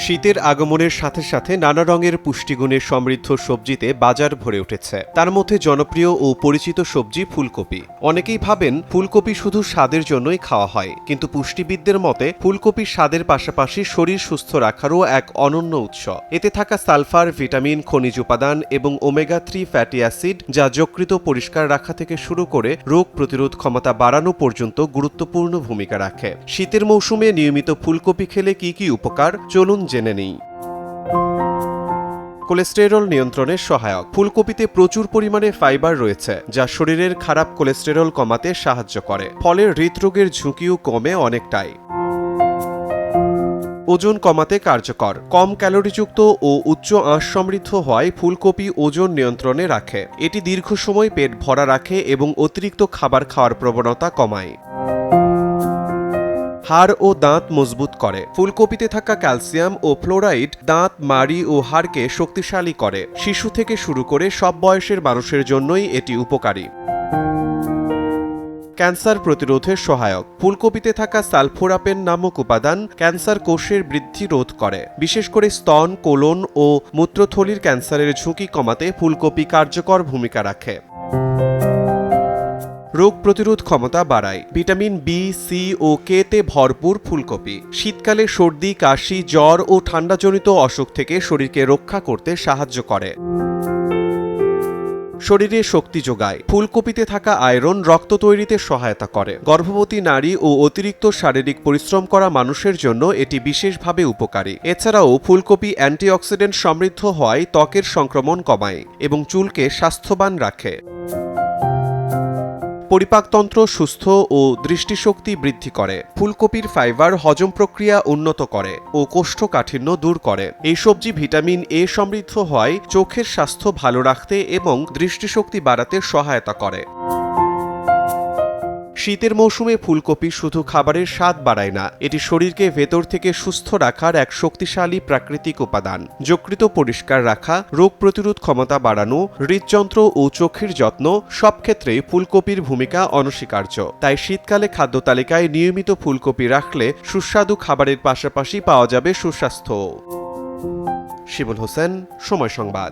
শীতের আগমনের সাথে সাথে নানা রঙের পুষ্টিগুণে সমৃদ্ধ সবজিতে বাজার ভরে উঠেছে। তার মধ্যে জনপ্রিয় ও পরিচিত সবজি ফুলকপি। অনেকেই ভাবেন ফুলকপি শুধু স্বাদের জন্যই খাওয়া হয়, কিন্তু পুষ্টিবিদদের মতে ফুলকপি স্বাদের পাশাপাশি শরীর সুস্থ রাখারও এক অনন্য উৎস। এতে থাকা সালফার, ভিটামিন, খনিজ উপাদান এবং ওমেগা-3 ফ্যাটি অ্যাসিড যা যকৃত পরিষ্কার রাখা থেকে শুরু করে রোগ প্রতিরোধ ক্ষমতা বাড়ানো পর্যন্ত গুরুত্বপূর্ণ ভূমিকা রাখে। শীতের মৌসুমে নিয়মিত ফুলকপি খেলে কি কি উপকার, চলুন জেনে নেই। কোলেস্টেরল নিয়ন্ত্রণে সহায়ক। ফুলকপিতে প্রচুর পরিমাণে ফাইবার রয়েছে, যা শরীরের খারাপ কোলেস্টেরল কমাতে সাহায্য করে। ফলে হৃদরোগের ঝুঁকিও কমে অনেকটাই। ওজন কমাতে কার্যকর। কম ক্যালোরিযুক্ত ও উচ্চ আঁশ সমৃদ্ধ হওয়ায় ফুলকপি ওজন নিয়ন্ত্রণে রাখে। এটি দীর্ঘ সময় পেট ভরা রাখে এবং অতিরিক্ত খাবার খাওয়ার প্রবণতা কমায়। হাড় ও দাঁত মজবুত করে। ফুলকপিতে থাকা ক্যালসিয়াম ও ফ্লোরাইড দাঁত, মাড়ি ও হাড়কে শক্তিশালী করে। শিশু থেকে শুরু করে সব বয়সের মানুষের জন্যই এটি উপকারী। ক্যান্সার প্রতিরোধে সহায়ক। ফুলকপিতে থাকা সালফোরাপেন নামক উপাদান ক্যান্সার কোষের বৃদ্ধি রোধ করে। বিশেষ করে স্তন, কোলন ও মূত্রথলির ক্যান্সারের ঝুঁকি কমাতে ফুলকপি কার্যকর ভূমিকা রাখে। রোগ প্রতিরোধ ক্ষমতা বাড়ায়। ভিটামিন বি, সি ও কে তে ভরপুর ফুলকপি শীতকালে সর্দি, কাশি, জ্বর ও ঠান্ডাজনিত অসুখ থেকে শরীরকে রক্ষা করতে সাহায্য করে। শরীরে শক্তি যোগায়। ফুলকপিতে থাকা আয়রন রক্ত তৈরিতে সহায়তা করে। গর্ভবতী নারী ও অতিরিক্ত শারীরিক পরিশ্রম করা মানুষের জন্য এটি বিশেষভাবে উপকারী। এছাড়াও ফুলকপি অ্যান্টিঅক্সিডেন্ট সমৃদ্ধ হওয়ায় ত্বকের সংক্রমণ কমায় এবং চুলকে স্বাস্থ্যবান রাখে। পরিপাকতন্ত্র সুস্থ ও দৃষ্টিশক্তি বৃদ্ধি করে। ফুলকপির ফাইবার হজম প্রক্রিয়া উন্নত করে ও কোষ্ঠকাঠিন্য দূর করে। এই সবজি ভিটামিন এ সমৃদ্ধ হওয়ায় চোখের স্বাস্থ্য ভালো রাখতে এবং দৃষ্টিশক্তি বাড়াতে সহায়তা করে। শীতের মৌসুমে ফুলকপি শুধু খাবারের স্বাদ বাড়ায় না, এটি শরীরকে ভেতর থেকে সুস্থ রাখার এক শক্তিশালী প্রাকৃতিক উপাদান। যকৃত পরিষ্কার রাখা, রোগ প্রতিরোধ ক্ষমতা বাড়ানো, হৃদযন্ত্র ও চোখের যত্ন সব ক্ষেত্রেই ফুলকপির ভূমিকা অনস্বীকার্য। তাই শীতকালে খাদ্য তালিকায় নিয়মিত ফুলকপি রাখলে সুস্বাদু খাবারের পাশাপাশি পাওয়া যাবে সুস্বাস্থ্য। শিমুল হোসেন, সময় সংবাদ।